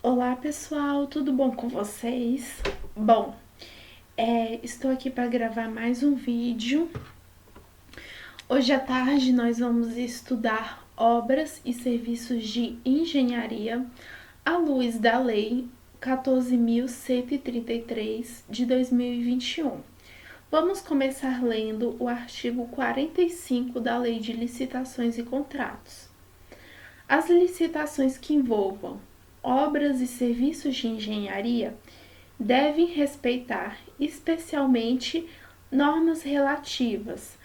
Olá pessoal, tudo bom com vocês? Bom, estou aqui para gravar mais um vídeo. Hoje à tarde nós vamos estudar obras e serviços de engenharia à luz da Lei 14.133 de 2021. Vamos começar lendo o artigo 45 da Lei de Licitações e Contratos. As licitações que envolvam obras e serviços de engenharia devem respeitar especialmente normas relativas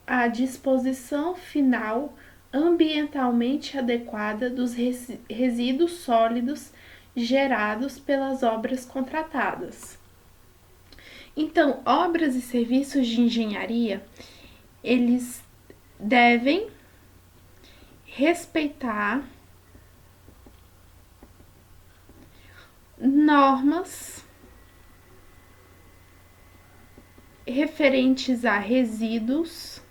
à disposição final ambientalmente adequada dos resíduos sólidos gerados pelas obras contratadas. Então, obras e serviços de engenharia, eles devem respeitar normas referentes a resíduos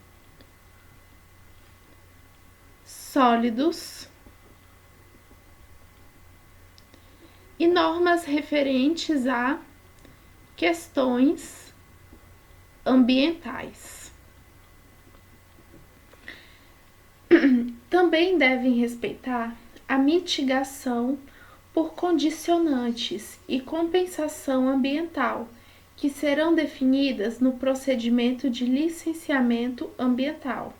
sólidos e normas referentes a questões ambientais. Também devem respeitar a mitigação por condicionantes e compensação ambiental, que serão definidas no procedimento de licenciamento ambiental.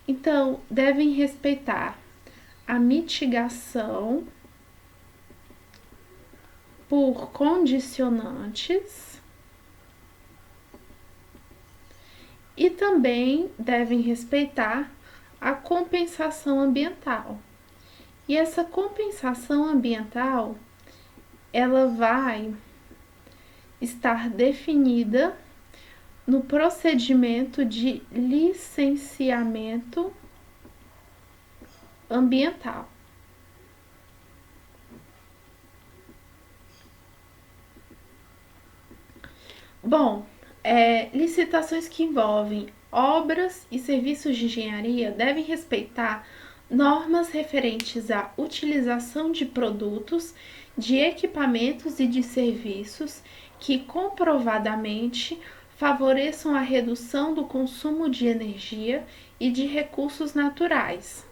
Então, devem respeitar a mitigação por condicionantes e também devem respeitar a compensação ambiental. E essa compensação ambiental, ela vai estar definida no procedimento de licenciamento ambiental. Bom, licitações que envolvem obras e serviços de engenharia devem respeitar normas referentes à utilização de produtos, de equipamentos e de serviços que comprovadamente favoreçam a redução do consumo de energia e de recursos naturais.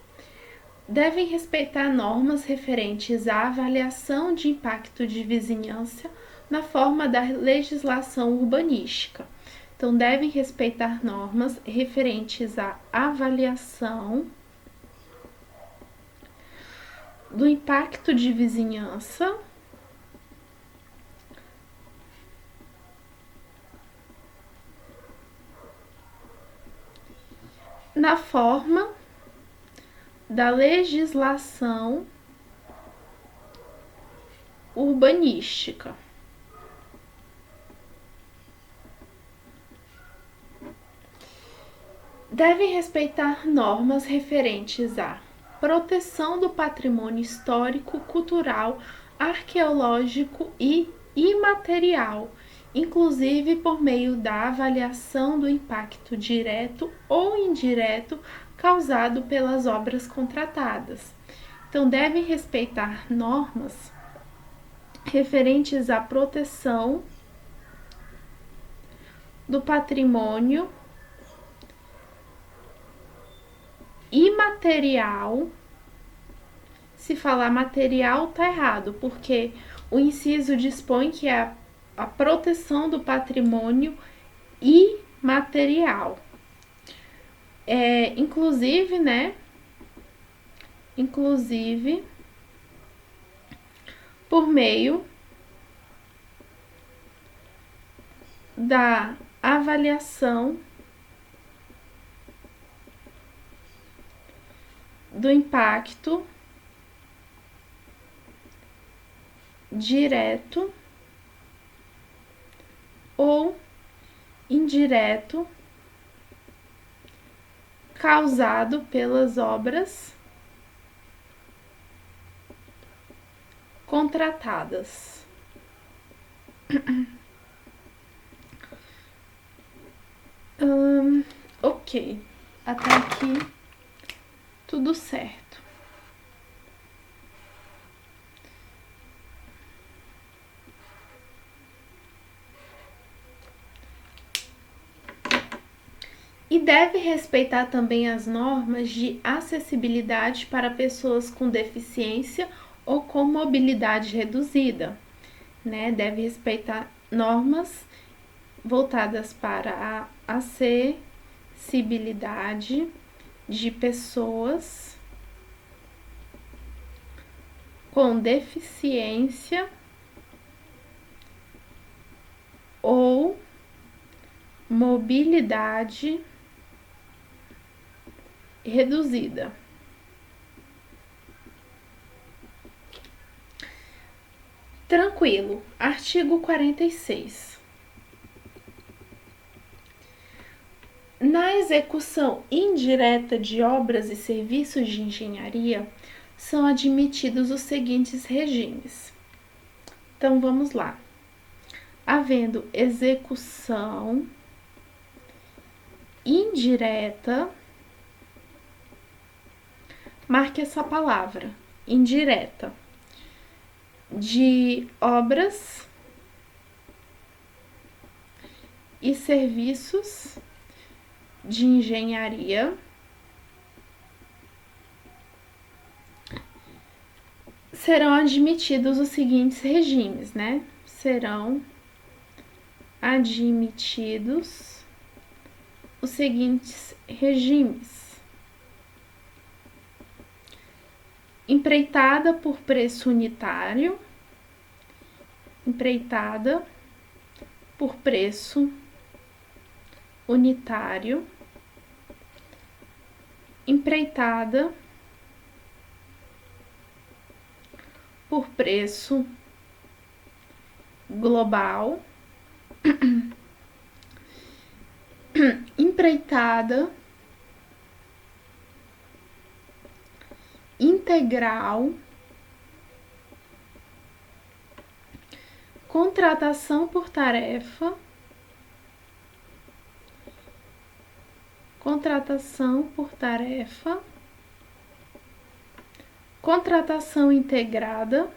Devem respeitar normas referentes à avaliação de impacto de vizinhança na forma da legislação urbanística. Então, devem respeitar normas referentes à avaliação do impacto de vizinhança na forma da legislação urbanística. Devem respeitar normas referentes à proteção do patrimônio histórico, cultural, arqueológico e imaterial, inclusive por meio da avaliação do impacto direto ou indireto causado pelas obras contratadas. Então, devem respeitar normas referentes à proteção do patrimônio imaterial. Se falar material, tá errado, porque o inciso dispõe que é a proteção do patrimônio imaterial. Inclusive, né? Inclusive, por meio da avaliação do impacto direto ou indireto causado pelas obras contratadas. Ok, até aqui tudo certo. E deve respeitar também as normas de acessibilidade para pessoas com deficiência ou com mobilidade reduzida, né? Deve respeitar normas voltadas para a acessibilidade de pessoas com deficiência ou mobilidade reduzida. Tranquilo. Artigo 46. Na execução indireta de obras e serviços de engenharia, são admitidos os seguintes regimes. Então, vamos lá. Havendo execução indireta, marque essa palavra, indireta, de obras e serviços de engenharia, serão admitidos os seguintes regimes, né? Serão admitidos os seguintes regimes: empreitada por preço unitário, empreitada por preço unitário, empreitada por preço global, empreitada integral, contratação por tarefa, contratação integrada,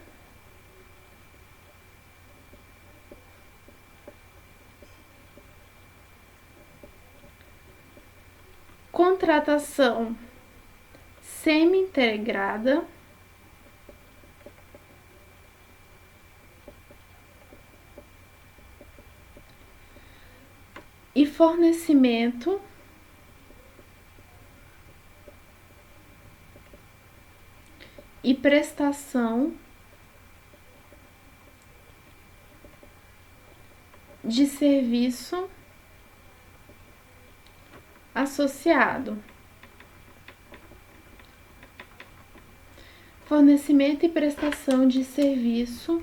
contratação semi-integrada, e fornecimento e prestação de serviço associado. Fornecimento e prestação de serviço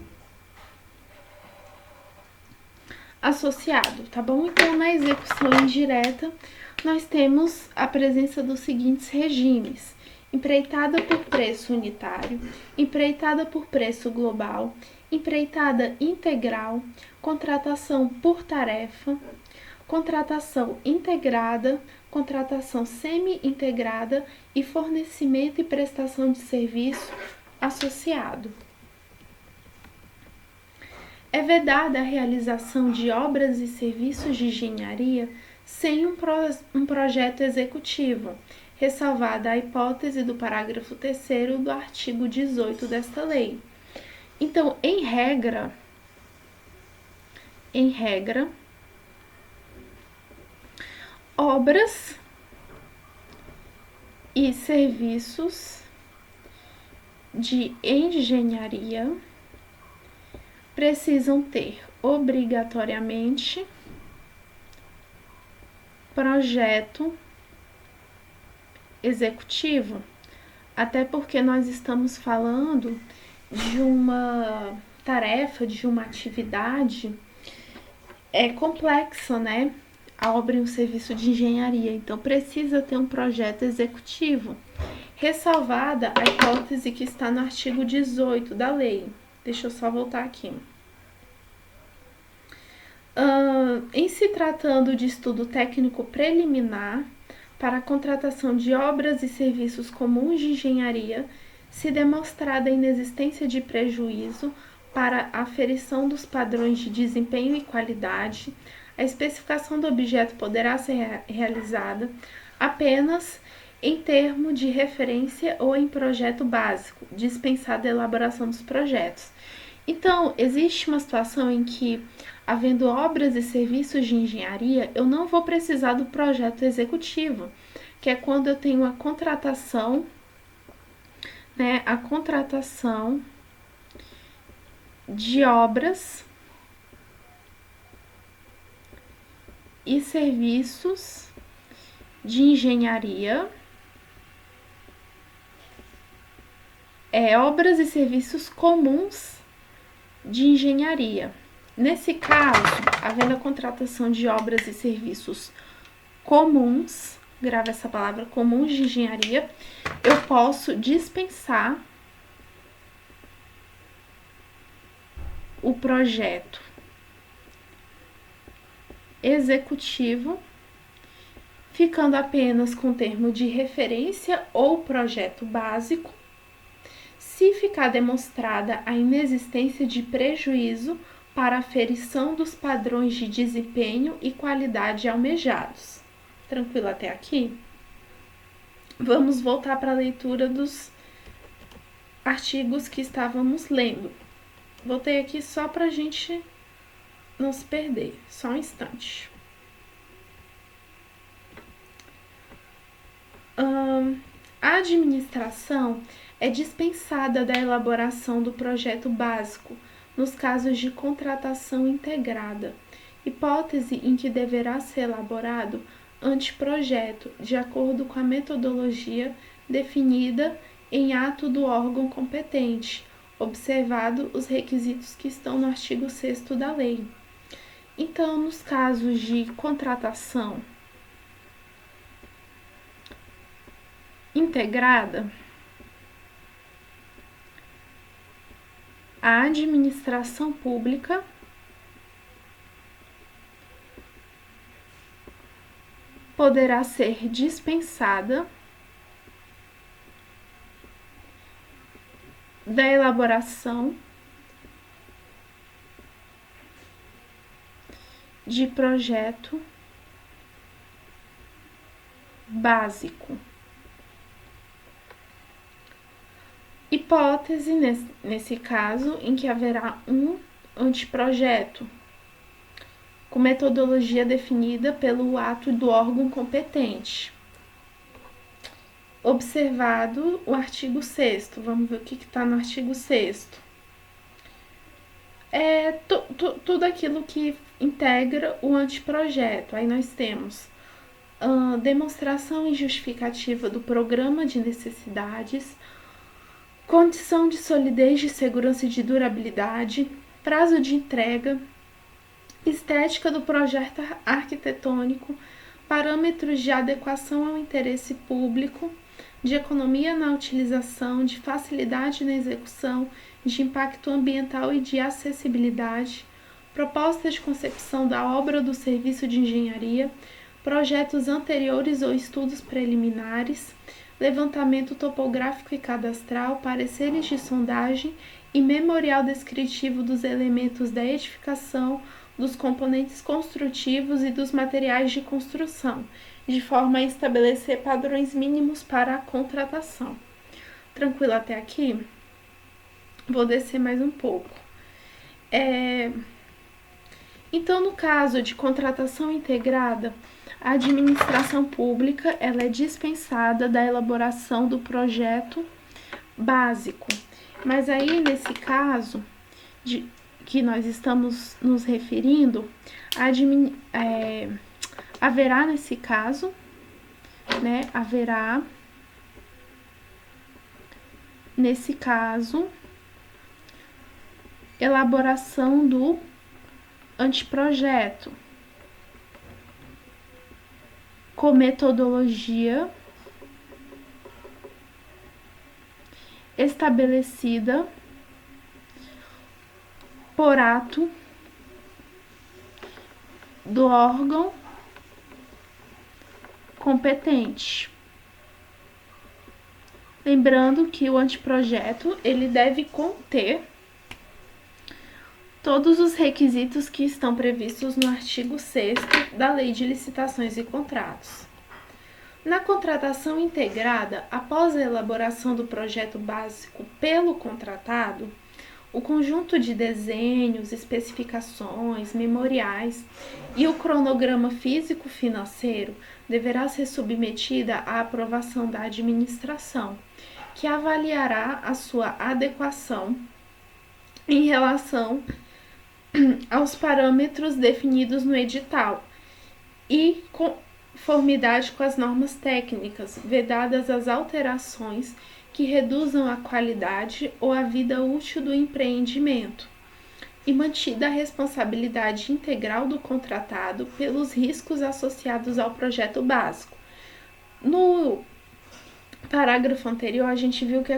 associado, tá bom? Então, na execução indireta, nós temos a presença dos seguintes regimes: empreitada por preço unitário, empreitada por preço global, empreitada integral, contratação por tarefa, contratação integrada, contratação semi-integrada e fornecimento e prestação de serviço associado. É vedada a realização de obras e serviços de engenharia sem um projeto executivo, ressalvada a hipótese do parágrafo 3º do artigo 18 desta lei. Então, em regra, obras e serviços de engenharia precisam ter obrigatoriamente projeto executivo, até porque nós estamos falando de uma tarefa, de uma atividade complexa, né? A obra e um serviço de engenharia, então precisa ter um projeto executivo, ressalvada a hipótese que está no artigo 18 da lei. Deixa eu só voltar aqui. Em se tratando de estudo técnico preliminar para a contratação de obras e serviços comuns de engenharia, se demonstrada a inexistência de prejuízo para a aferição dos padrões de desempenho e qualidade, A especificação do objeto poderá ser realizada apenas em termo de referência ou em projeto básico, dispensada a elaboração dos projetos. Então, existe uma situação em que, havendo obras e serviços de engenharia, eu não vou precisar do projeto executivo, que é quando eu tenho a contratação, né, a contratação de obras e serviços de engenharia, obras e serviços comuns de engenharia. Nesse caso, havendo a contratação de obras e serviços comuns, grava essa palavra, comuns de engenharia, eu posso dispensar o projeto executivo, ficando apenas com o termo de referência ou projeto básico, se ficar demonstrada a inexistência de prejuízo para a aferição dos padrões de desempenho e qualidade almejados. Tranquilo até aqui? Vamos voltar para a leitura dos artigos que estávamos lendo. Voltei aqui só para a gente não se perder, só um instante. A administração é dispensada da elaboração do projeto básico nos casos de contratação integrada, hipótese em que deverá ser elaborado anteprojeto de acordo com a metodologia definida em ato do órgão competente, observado os requisitos que estão no artigo 6º da lei. Então, nos casos de contratação integrada, a administração pública poderá ser dispensada da elaboração de projeto básico. Hipótese, nesse caso, em que haverá um anteprojeto, com metodologia definida pelo ato do órgão competente. Observado o artigo 6º, vamos ver o que está no artigo 6º. Tudo aquilo que integra o anteprojeto. Aí nós temos demonstração e justificativa do programa de necessidades, condição de solidez, de segurança e de durabilidade, prazo de entrega, estética do projeto arquitetônico, parâmetros de adequação ao interesse público, de economia na utilização, de facilidade na execução, de impacto ambiental e de acessibilidade, proposta de concepção da obra ou do serviço de engenharia, projetos anteriores ou estudos preliminares, levantamento topográfico e cadastral, pareceres de sondagem e memorial descritivo dos elementos da edificação, dos componentes construtivos e dos materiais de construção, de forma a estabelecer padrões mínimos para a contratação. Tranquilo até aqui? Vou descer mais um pouco. Então, no caso de contratação integrada, a administração pública ela é dispensada da elaboração do projeto básico. Mas aí, nesse caso que nós estamos nos referindo, haverá nesse caso, né, elaboração do anteprojeto com metodologia estabelecida por ato do órgão competente. Lembrando que o anteprojeto ele deve conter todos os requisitos que estão previstos no artigo 6º da Lei de Licitações e Contratos. Na contratação integrada, após a elaboração do projeto básico pelo contratado, o conjunto de desenhos, especificações, memoriais e o cronograma físico-financeiro deverá ser submetida à aprovação da administração, que avaliará a sua adequação em relação aos parâmetros definidos no edital e conformidade com as normas técnicas, vedadas as alterações que reduzam a qualidade ou a vida útil do empreendimento, e mantida a responsabilidade integral do contratado pelos riscos associados ao projeto básico. No parágrafo anterior, a gente viu que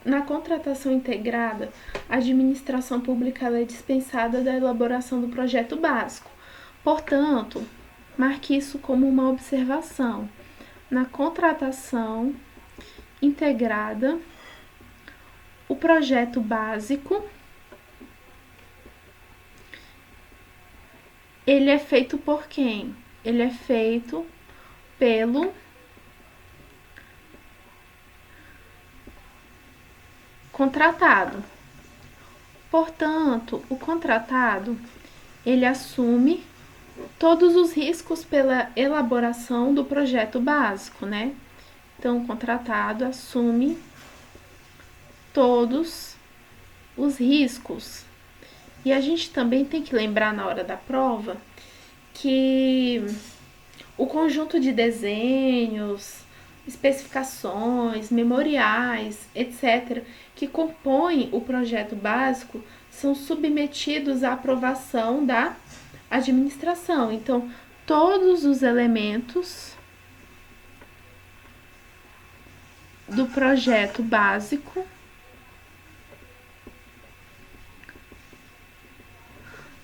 na contratação integrada, a administração pública é dispensada da elaboração do projeto básico. Portanto, marque isso como uma observação. Na contratação integrada, o projeto básico ele é feito por quem? Ele é feito pelo contratado. Portanto, o contratado ele assume todos os riscos pela elaboração do projeto básico, né? Então, o contratado assume todos os riscos. E a gente também tem que lembrar na hora da prova que o conjunto de desenhos, especificações, memoriais, etc., que compõem o projeto básico são submetidos à aprovação da administração. Então, todos os elementos do projeto básico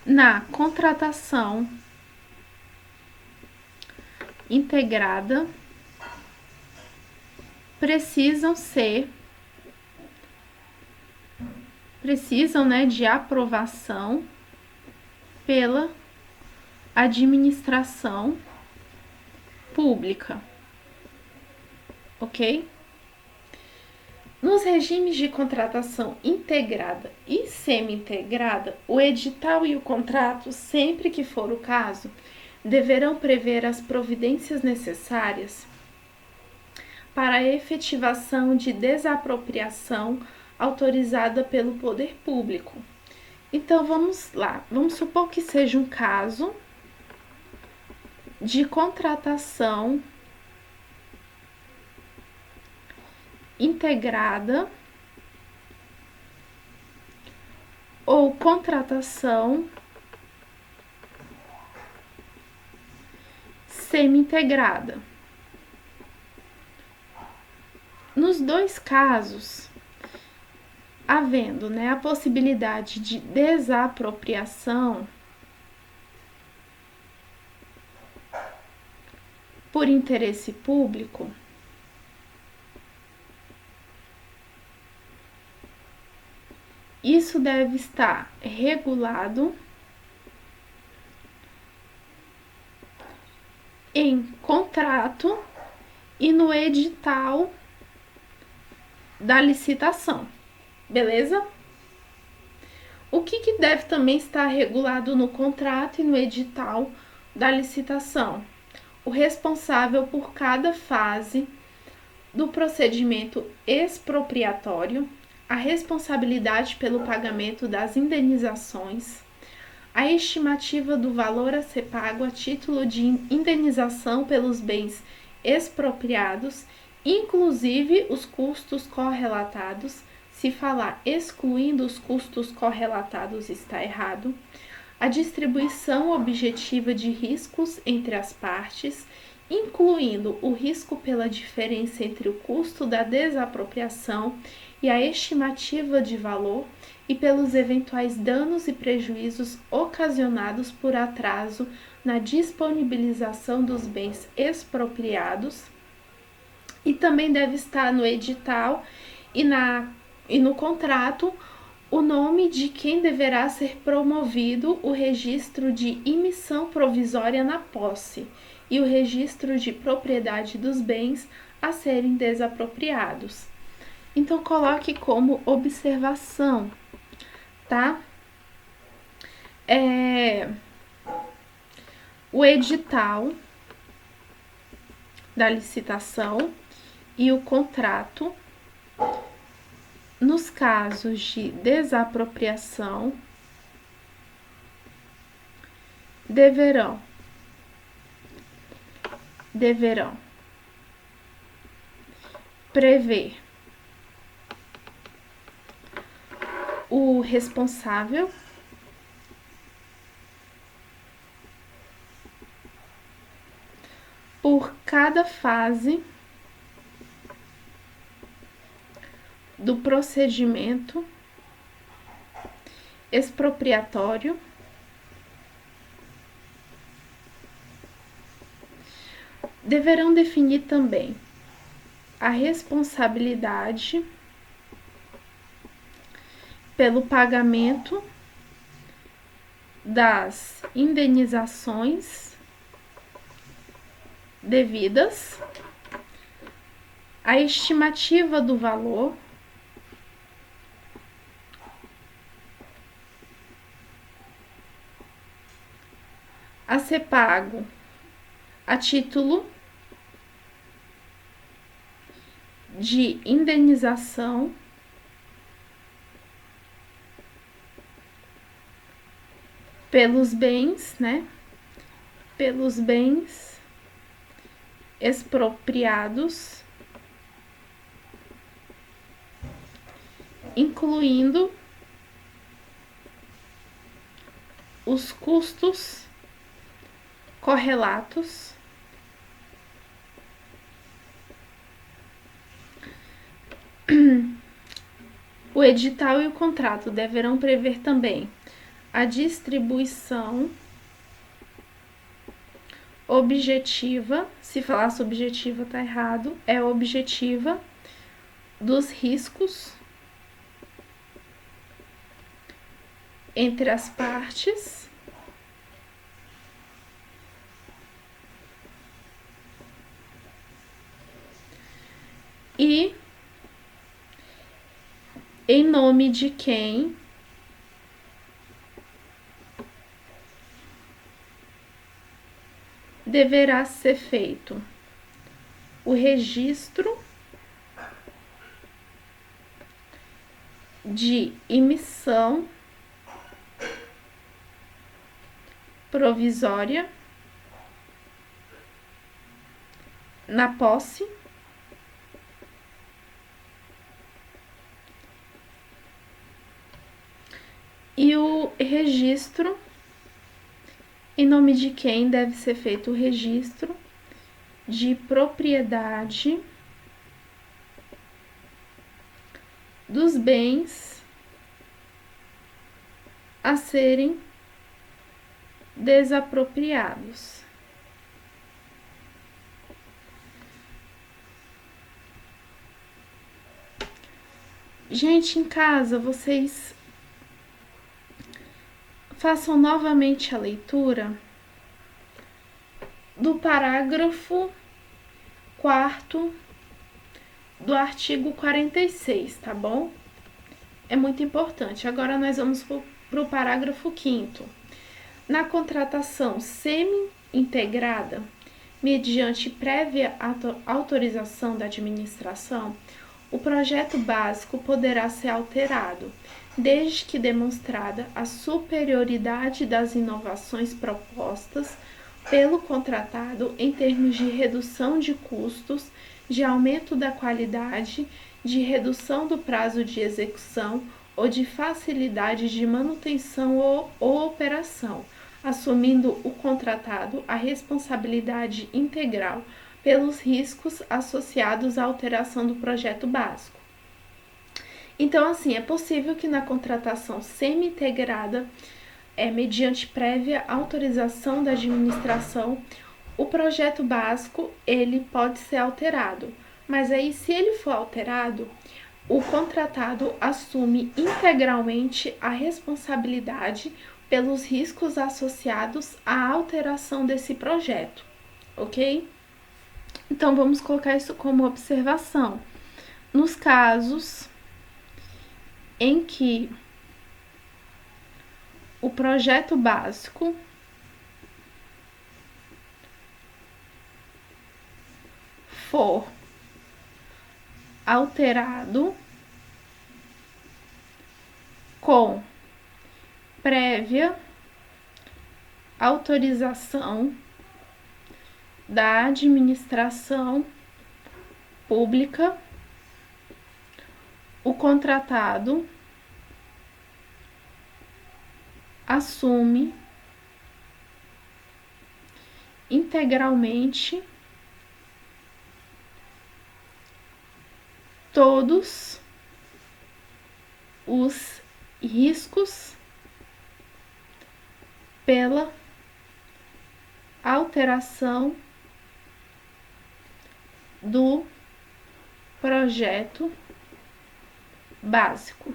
na contratação integrada precisam, né, de aprovação pela administração pública, ok? Nos regimes de contratação integrada e semi-integrada, o edital e o contrato, sempre que for o caso, deverão prever as providências necessárias para a efetivação de desapropriação autorizada pelo poder público. Então, vamos lá. Vamos supor que seja um caso de contratação integrada ou contratação semi-integrada. Nos dois casos, havendo, né, a possibilidade de desapropriação por interesse público, isso deve estar regulado em contrato e no edital da licitação, beleza? O que deve também estar regulado no contrato e no edital da licitação? O responsável por cada fase do procedimento expropriatório, a responsabilidade pelo pagamento das indenizações, a estimativa do valor a ser pago a título de indenização pelos bens expropriados, inclusive os custos correlatados. Se falar excluindo os custos correlatados está errado. A distribuição objetiva de riscos entre as partes, incluindo o risco pela diferença entre o custo da desapropriação e a estimativa de valor, e pelos eventuais danos e prejuízos ocasionados por atraso na disponibilização dos bens expropriados. E também deve estar no edital e no contrato o nome de quem deverá ser promovido o registro de emissão provisória na posse e o registro de propriedade dos bens a serem desapropriados. Então, coloque como observação, tá? O edital da licitação e o contrato, nos casos de desapropriação, deverão prever o responsável por cada fase do procedimento expropriatório, deverão definir também a responsabilidade pelo pagamento das indenizações devidas, a estimativa do valor a ser pago a título de indenização pelos bens, pelos bens expropriados, incluindo os custos correlatos o edital e o contrato deverão prever também a distribuição objetiva, se falar subjetiva tá errado, é objetiva dos riscos entre as partes e em nome de quem deverá ser feito o registro de emissão provisória na posse e o registro, em nome de quem deve ser feito o registro de propriedade dos bens a serem desapropriados. Gente, em casa, vocês façam novamente a leitura do parágrafo 4º do artigo 46, tá bom? É muito importante. Agora nós vamos para o parágrafo 5º. Na contratação semi-integrada, mediante prévia autorização da administração, o projeto básico poderá ser alterado, desde que demonstrada a superioridade das inovações propostas pelo contratado em termos de redução de custos, de aumento da qualidade, de redução do prazo de execução ou de facilidade de manutenção ou operação, assumindo o contratado a responsabilidade integral pelos riscos associados à alteração do projeto básico. Então, assim, é possível que na contratação semi-integrada, mediante prévia autorização da administração, o projeto básico ele pode ser alterado. Mas aí, se ele for alterado, o contratado assume integralmente a responsabilidade pelos riscos associados à alteração desse projeto, ok? Então, vamos colocar isso como observação. Nos casos em que o projeto básico for alterado com prévia autorização da administração pública, o contratado assume integralmente todos os riscos pela alteração do projeto básico.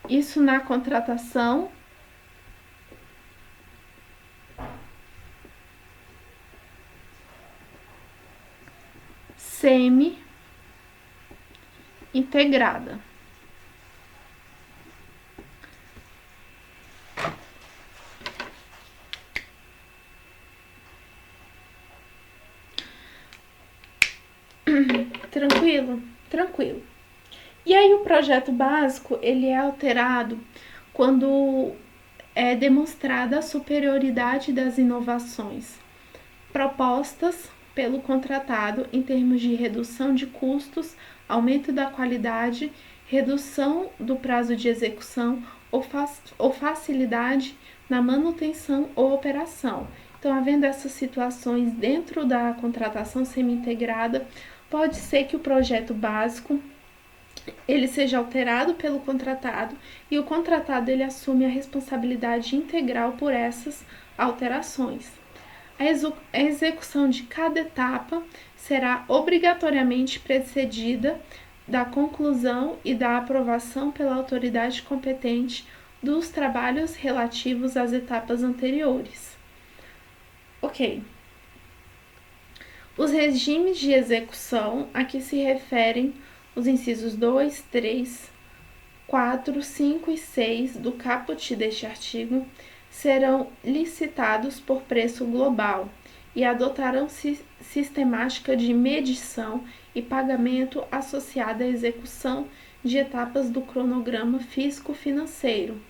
Isso na contratação semi-integrada. Tranquilo? Tranquilo. E aí o projeto básico, ele é alterado quando é demonstrada a superioridade das inovações propostas pelo contratado em termos de redução de custos, aumento da qualidade, redução do prazo de execução ou facilidade na manutenção ou operação. Então, havendo essas situações dentro da contratação semi-integrada, pode ser que o projeto básico ele seja alterado pelo contratado e o contratado ele assume a responsabilidade integral por essas alterações. A execução de cada etapa será obrigatoriamente precedida da conclusão e da aprovação pela autoridade competente dos trabalhos relativos às etapas anteriores. Ok. Os regimes de execução a que se referem os incisos 2, 3, 4, 5 e 6 do caput deste artigo serão licitados por preço global e adotarão sistemática de medição e pagamento associada à execução de etapas do cronograma físico-financeiro,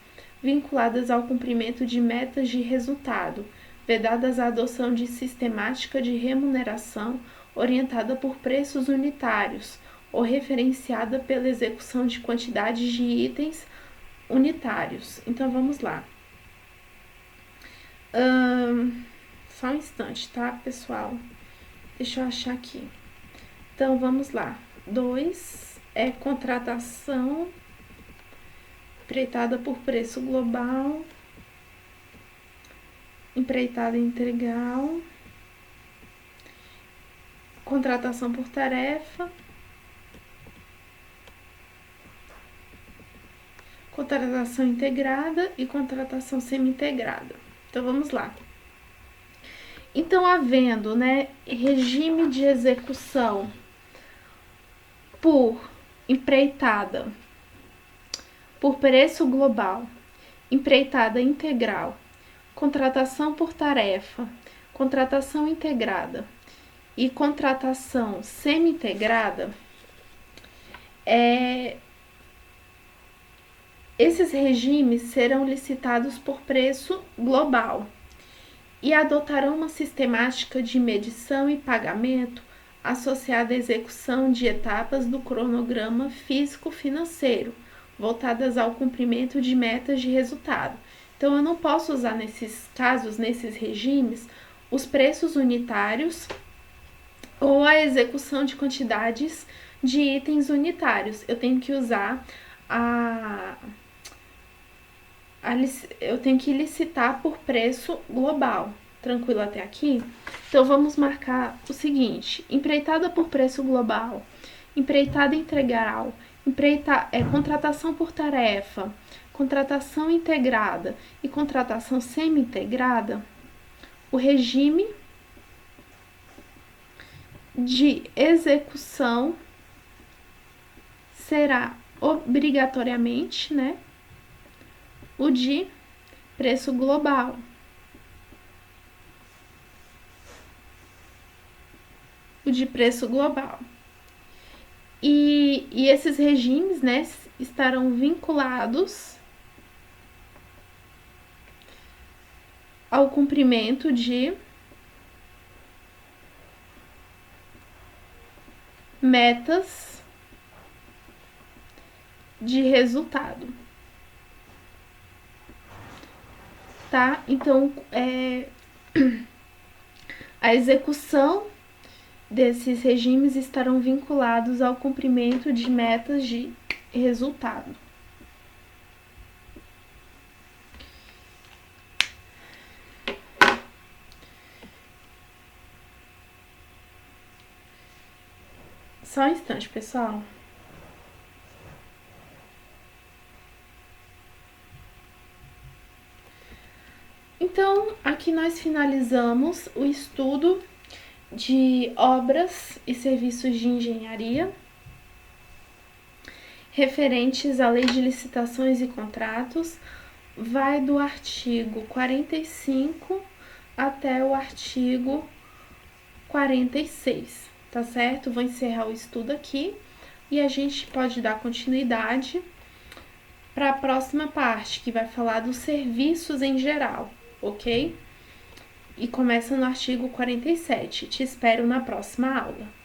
vinculadas ao cumprimento de metas de resultado, vedadas a adoção de sistemática de remuneração orientada por preços unitários ou referenciada pela execução de quantidades de itens unitários. Então, vamos lá. Só um instante, tá, pessoal? Deixa eu achar aqui. Então, vamos lá. 2 é contratação empreitada por preço global, empreitada integral, contratação por tarefa, contratação integrada e contratação semi-integrada. Então, vamos lá. Então, havendo, regime de execução por empreitada, por preço global, empreitada integral, contratação por tarefa, contratação integrada e contratação semi-integrada, esses regimes serão licitados por preço global e adotarão uma sistemática de medição e pagamento associada à execução de etapas do cronograma físico-financeiro, voltadas ao cumprimento de metas de resultado. Então, eu não posso usar nesses casos, nesses regimes, os preços unitários ou a execução de quantidades de itens unitários. Eu tenho que usar eu tenho que licitar por preço global. Tranquilo até aqui? Então, vamos marcar o seguinte: empreitada por preço global, empreitada integral contratação por tarefa, contratação integrada e contratação semi-integrada, o regime de execução será obrigatoriamente, né, o de preço global. O de preço global. E esses regimes, né, estarão vinculados ao cumprimento de metas de resultado, tá? Então, a execução desses regimes estarão vinculados ao cumprimento de metas de resultado. Só um instante, pessoal. Então, aqui nós finalizamos o estudo de obras e serviços de engenharia referentes à Lei de Licitações e Contratos, vai do artigo 45 até o artigo 46, tá certo? Vou encerrar o estudo aqui e a gente pode dar continuidade para a próxima parte, que vai falar dos serviços em geral, ok? E começa no artigo 47. Te espero na próxima aula.